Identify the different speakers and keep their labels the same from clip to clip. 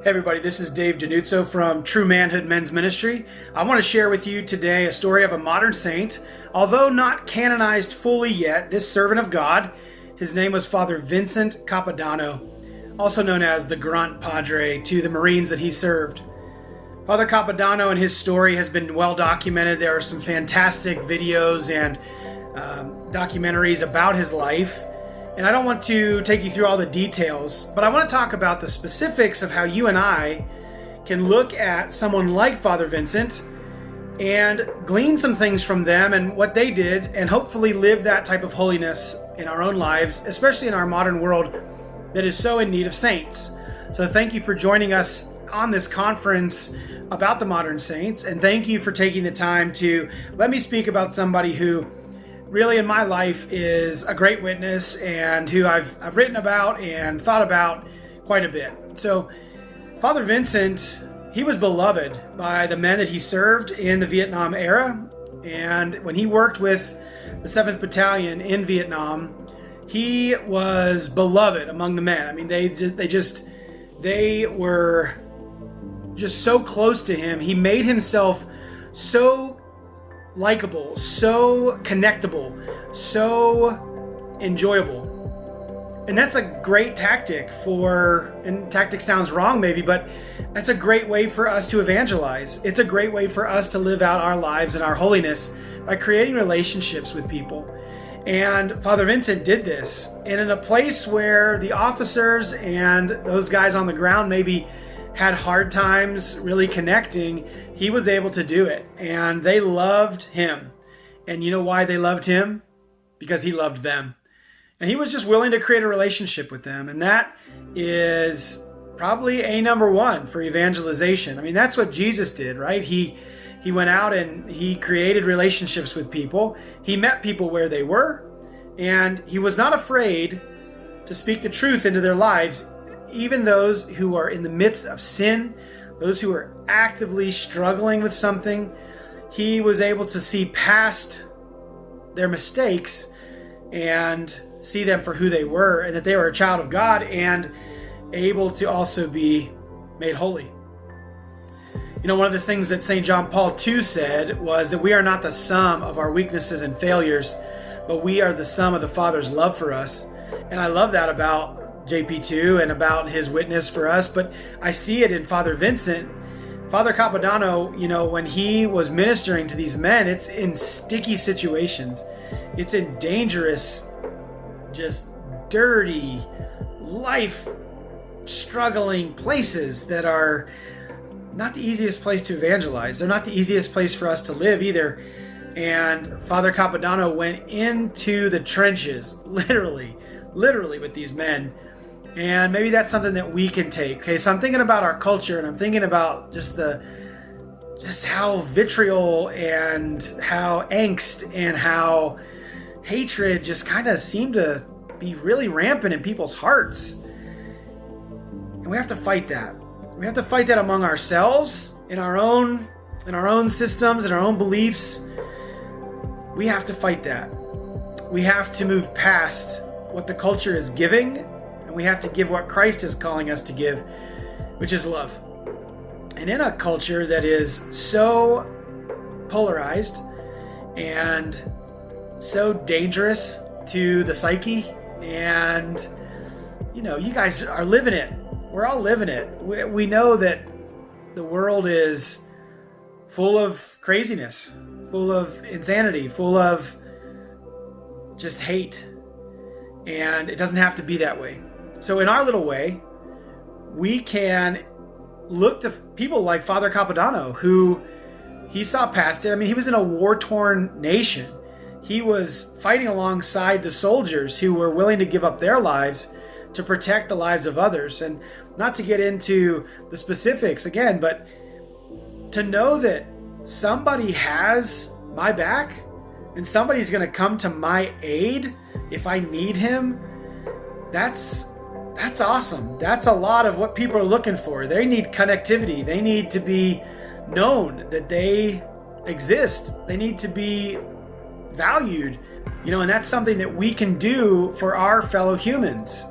Speaker 1: Hey everybody, this is Dave Dinuzzo from True Manhood Men's Ministry. I want to share with you today a story of a modern saint. Although not canonized fully yet, this servant of God, his name was Father Vincent Capodanno, also known as the Grunt Padre to the Marines that he served. Father Capodanno and his story has been well documented. There are some fantastic videos and documentaries about his life. And I don't want to take you through all the details, but I want to talk about the specifics of how you and I can look at someone like Father Vincent and glean some things from them and what they did, and hopefully live that type of holiness in our own lives, especially in our modern world that is so in need of saints. So thank you for joining us on this conference about the modern saints, and thank you for taking the time to let me speak about somebody who really in my life is a great witness and who I've written about and thought about quite a bit. So Father Vincent, he was beloved by the men that he served in the Vietnam era. And when he worked with the 7th Battalion in Vietnam, he was beloved among the men. I mean, they were just so close to him. He made himself so likable, so connectable, so enjoyable. And that's a great tactic and tactic sounds wrong maybe, but that's a great way for us to evangelize. It's a great way for us to live out our lives and our holiness by creating relationships with people. And Father Vincent did this. And in a place where the officers and those guys on the ground maybe had hard times really connecting, he was able to do it, and they loved him. And you know why they loved him? Because he loved them. And he was just willing to create a relationship with them. And that is probably a number one for evangelization. I mean, that's what Jesus did, right? He went out and he created relationships with people. He met people where they were, and he was not afraid to speak the truth into their lives, even those who are in the midst of sin, those who are actively struggling with something. He was able to see past their mistakes and see them for who they were, and that they were a child of God and able to also be made holy. You know, one of the things that St. John Paul II said was that we are not the sum of our weaknesses and failures, but we are the sum of the Father's love for us. And I love that about JP2 and about his witness for us, but I see it in Father Vincent. Father Capodanno, you know, when he was ministering to these men, it's in sticky situations. It's in dangerous, just dirty, life-struggling places that are not the easiest place to evangelize. They're not the easiest place for us to live either. And Father Capodanno went into the trenches, literally with these men. And maybe that's something that we can take. Okay, so I'm thinking about our culture, and I'm thinking about just how vitriol and how angst and how hatred just kind of seem to be really rampant in people's hearts. And we have to fight that. We have to fight that among ourselves, in our own systems, in our own beliefs. We have to fight that. We have to move past what the culture is giving, and we have to give what Christ is calling us to give, which is love. And in a culture that is so polarized and so dangerous to the psyche, and you know, you guys are living it. We're all living it. We know that the world is full of craziness, full of insanity, full of just hate. And it doesn't have to be that way. So in our little way, we can look to people like Father Capodanno, who he saw past it. I mean, he was in a war-torn nation. He was fighting alongside the soldiers who were willing to give up their lives to protect the lives of others. And not to get into the specifics again, but to know that somebody has my back and somebody's going to come to my aid if I need him, that's awesome. That's a lot of what people are looking for. They need connectivity. They need to be known that they exist. They need to be valued. You know, and that's something that we can do for our fellow humans,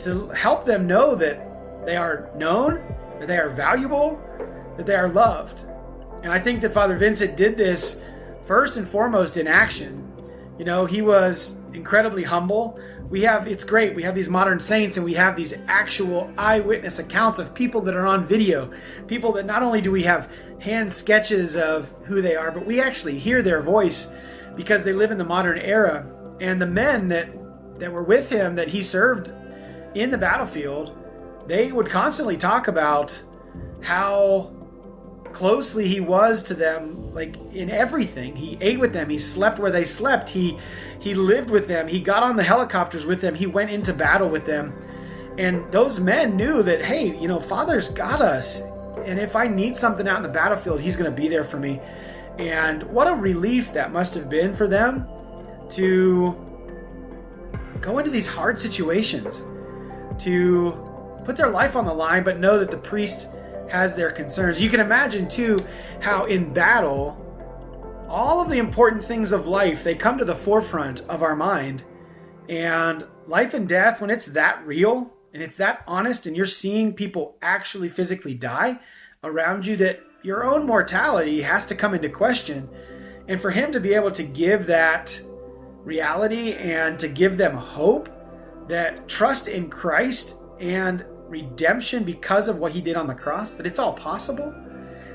Speaker 1: to help them know that they are known that they are valuable, that they are loved. And I think that Father Vincent did this first and foremost in action. You know, he was incredibly humble. It's great. We have these modern saints and we have these actual eyewitness accounts of people that are on video. People that not only do we have hand sketches of who they are, but we actually hear their voice because they live in the modern era. And the men that were with him, that he served in the battlefield, they would constantly talk about how closely he was to them, like in everything. He ate with them, he slept where they slept, he lived with them, he got on the helicopters with them, he went into battle with them. And those men knew that, hey, you know, Father's got us, and if I need something out in the battlefield, he's going to be there for me. And what a relief that must have been for them to go into these hard situations, to put their life on the line, but know that the priest has their concerns. You can imagine too how in battle, all of the important things of life, they come to the forefront of our mind. And life and death, when it's that real and it's that honest, and you're seeing people actually physically die around you, that your own mortality has to come into question. And for him to be able to give that reality and to give them hope, that trust in Christ and redemption because of what he did on the cross, that it's all possible.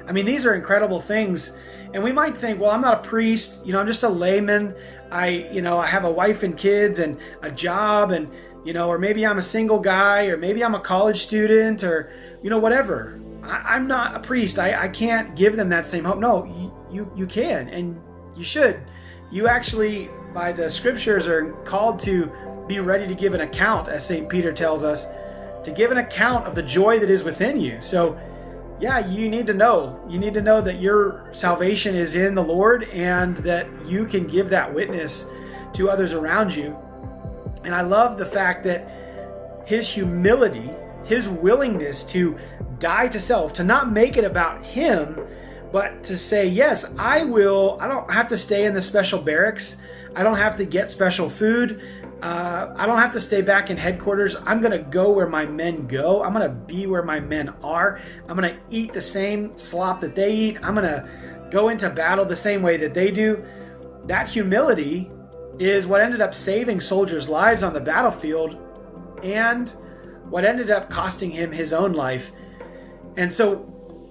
Speaker 1: I mean, these are incredible things. And we might think, well, I'm not a priest, you know, I'm just a layman. I have a wife and kids and a job, and, you know, or maybe I'm a single guy, or maybe I'm a college student, or, you know, whatever. I'm not a priest. I can't give them that same hope. No, you can, and you should. You actually, by the scriptures, are called to be ready to give an account, as St. Peter tells us, to give an account of the joy that is within you. So yeah, you need to know that your salvation is in the Lord, and that you can give that witness to others around you. And I love the fact that his humility, his willingness to die to self, to not make it about him, but to say, yes, I don't have to stay in the special barracks. I don't have to get special food. I don't have to stay back in headquarters. I'm going to go where my men go. I'm going to be where my men are. I'm going to eat the same slop that they eat. I'm going to go into battle the same way that they do. That humility is what ended up saving soldiers' lives on the battlefield, and what ended up costing him his own life. And so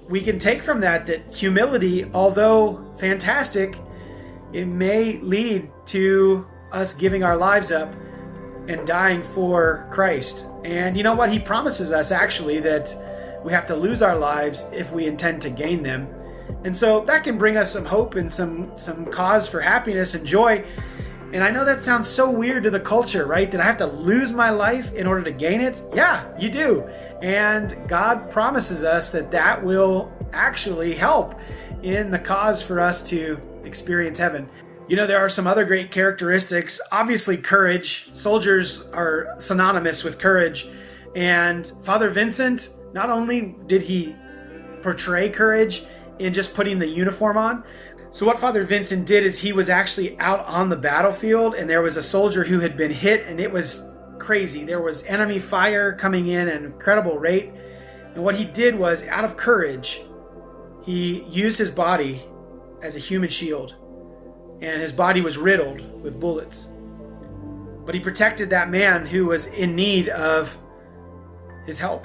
Speaker 1: we can take from that humility, although fantastic, it may lead to us giving our lives up and dying for Christ. And you know what? He promises us actually that we have to lose our lives if we intend to gain them. And so that can bring us some hope and some cause for happiness and joy. And I know that sounds so weird to the culture, right? That I have to lose my life in order to gain it? Yeah, you do. And God promises us that will actually help in the cause for us to experience heaven. You know, there are some other great characteristics. Obviously, courage. Soldiers are synonymous with courage. And Father Vincent, not only did he portray courage in just putting the uniform on. So what Father Vincent did is he was actually out on the battlefield, and there was a soldier who had been hit, and it was crazy. There was enemy fire coming in at an incredible rate. And what he did was, out of courage, he used his body as a human shield. And his body was riddled with bullets. But he protected that man who was in need of his help.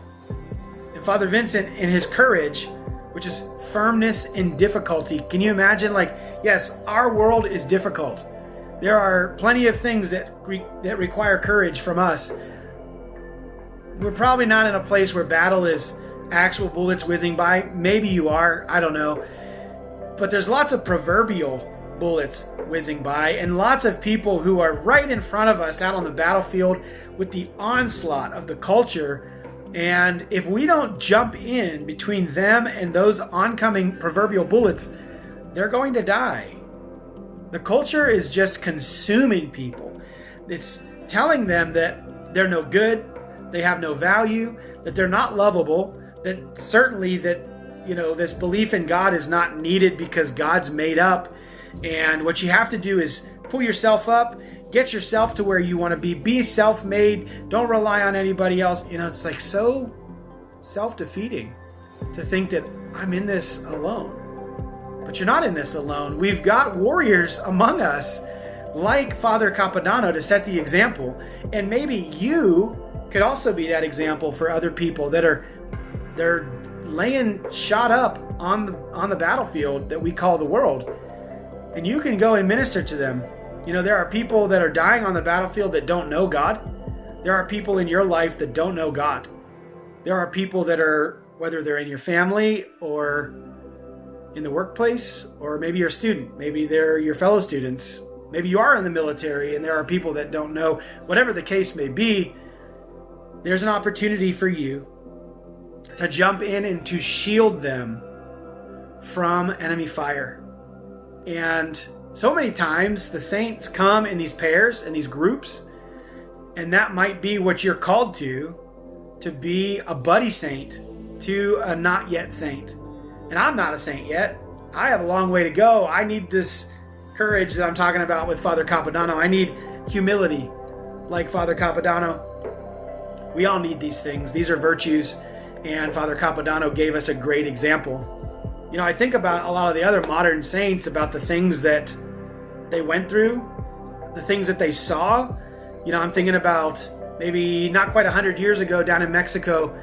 Speaker 1: And Father Vincent, in his courage, which is firmness in difficulty. Can you imagine? Yes, our world is difficult. There are plenty of things that require courage from us. We're probably not in a place where battle is actual bullets whizzing by. Maybe you are, I don't know. But there's lots of proverbial bullets whizzing by, and lots of people who are right in front of us out on the battlefield with the onslaught of the culture. And if we don't jump in between them and those oncoming proverbial bullets, they're going to die. The culture is just consuming people. It's telling them that they're no good, they have no value, that they're not lovable, that certainly this belief in God is not needed because God's made up. And what you have to do is pull yourself up, get yourself to where you want to be self-made, don't rely on anybody else. It's so self-defeating. to think that I'm in this alone. But you're not in this alone. We've got warriors among us like Father Capodanno to set the example. And maybe you could also be that example for other people that they're laying shot up on the battlefield that we call the world. And you can go and minister to them. You know, there are people that are dying on the battlefield that don't know God. There are people in your life that don't know God. There are people that are, whether they're in your family or in the workplace, or maybe you're a student, maybe they're your fellow students, maybe you are in the military and there are people that don't know. Whatever the case may be, there's an opportunity for you to jump in and to shield them from enemy fire. And so many times the saints come in these pairs and these groups, and that might be what you're called to be a buddy saint to a not yet saint. And I'm not a saint yet. I have a long way to go. I need this courage that I'm talking about with Father Capodanno. I need humility like Father Capodanno. We all need these things. These are virtues, and Father Capodanno gave us a great example. You know, I think about a lot of the other modern saints, about the things that they went through, the things that they saw. You know, I'm thinking about maybe not quite 100 years ago down in Mexico,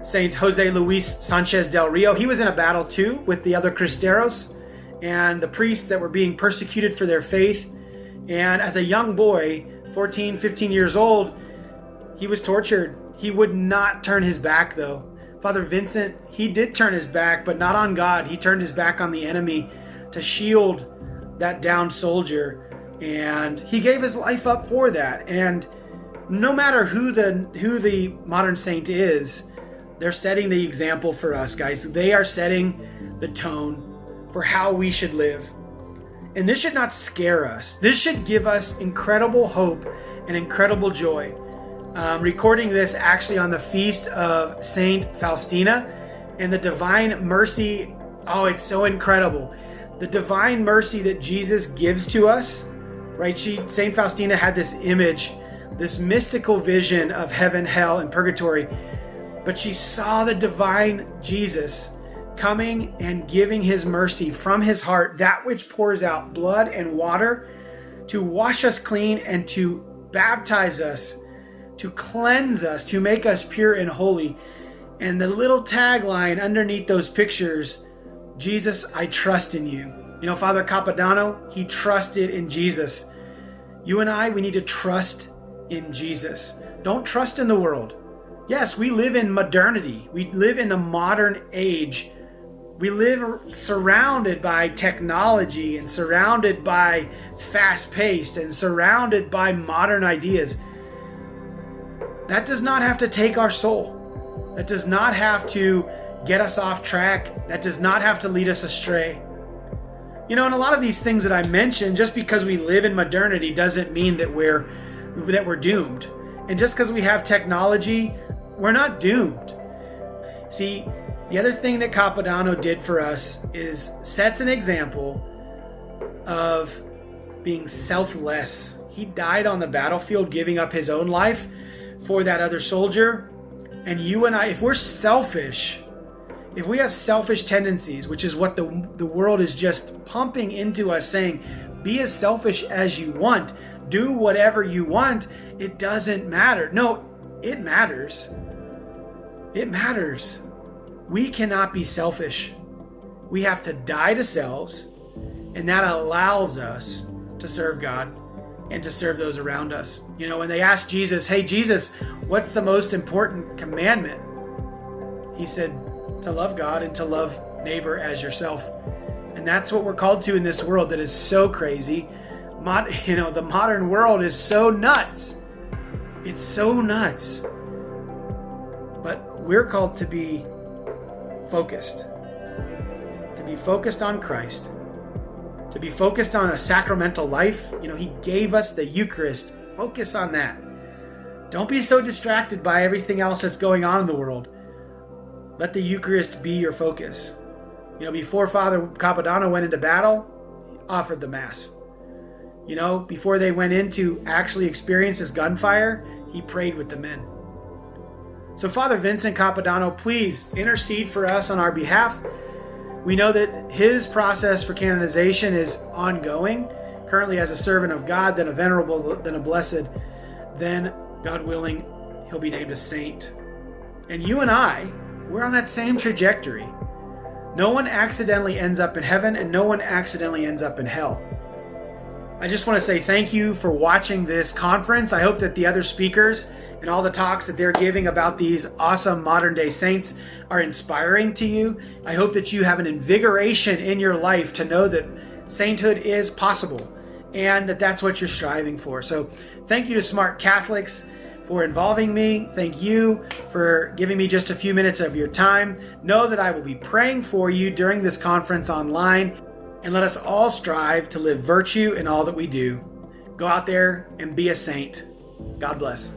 Speaker 1: Saint Jose Luis Sanchez del Rio. He was in a battle too with the other Cristeros and the priests that were being persecuted for their faith. And as a young boy, 14, 15 years old, he was tortured. He would not turn his back though. Father Vincent, he did turn his back, but not on God. He turned his back on the enemy to shield that downed soldier. And he gave his life up for that. And no matter who the modern saint is, they're setting the example for us, guys. They are setting the tone for how we should live. And this should not scare us. This should give us incredible hope and incredible joy. Recording this actually on the feast of Saint Faustina, and the divine mercy. Oh, it's so incredible. The divine mercy that Jesus gives to us, right? Saint Faustina had this image, this mystical vision of heaven, hell, and purgatory. But she saw the divine Jesus coming and giving his mercy from his heart, that which pours out blood and water to wash us clean and to baptize us, to cleanse us, to make us pure and holy. And the little tagline underneath those pictures, Jesus, I trust in you. You know, Father Capodanno, he trusted in Jesus. You and I, we need to trust in Jesus. Don't trust in the world. Yes, we live in modernity. We live in the modern age. We live surrounded by technology and surrounded by fast-paced and surrounded by modern ideas. That does not have to take our soul. That does not have to get us off track. That does not have to lead us astray. You know, and a lot of these things that I mentioned, just because we live in modernity doesn't mean that we're doomed. And just because we have technology, we're not doomed. See, the other thing that Capodanno did for us is sets an example of being selfless. He died on the battlefield, giving up his own life for that other soldier. And you and I, if we're selfish, if we have selfish tendencies, which is what the world is just pumping into us, saying, be as selfish as you want, do whatever you want, it doesn't matter. No, it matters. It matters. We cannot be selfish. We have to die to selves, and that allows us to serve God and to serve those around us. You know, when they asked Jesus, hey, Jesus, what's the most important commandment? He said, to love God and to love neighbor as yourself. And that's what we're called to in this world that is so crazy. The modern world is so nuts. It's so nuts. But we're called to be focused. To be focused on Christ. To be focused on a sacramental life. You know, he gave us the Eucharist. Focus on that. Don't be so distracted by everything else that's going on in the world. Let the Eucharist be your focus. You know, before Father Capodanno went into battle, he offered the Mass. You know, before they went in to actually experience his gunfire, he prayed with the men. So Father Vincent Capodanno, please intercede for us on our behalf. We know that his process for canonization is ongoing, currently as a servant of God, then a venerable, then a blessed, then, God willing, he'll be named a saint. And you and I, we're on that same trajectory. No one accidentally ends up in heaven, and no one accidentally ends up in hell. I just want to say thank you for watching this conference. I hope that the other speakers and all the talks that they're giving about these awesome modern day saints are inspiring to you. I hope that you have an invigoration in your life to know that sainthood is possible and that that's what you're striving for. So thank you to Smart Catholics for involving me. Thank you for giving me just a few minutes of your time. Know that I will be praying for you during this conference online, and let us all strive to live virtue in all that we do. Go out there and be a saint. God bless.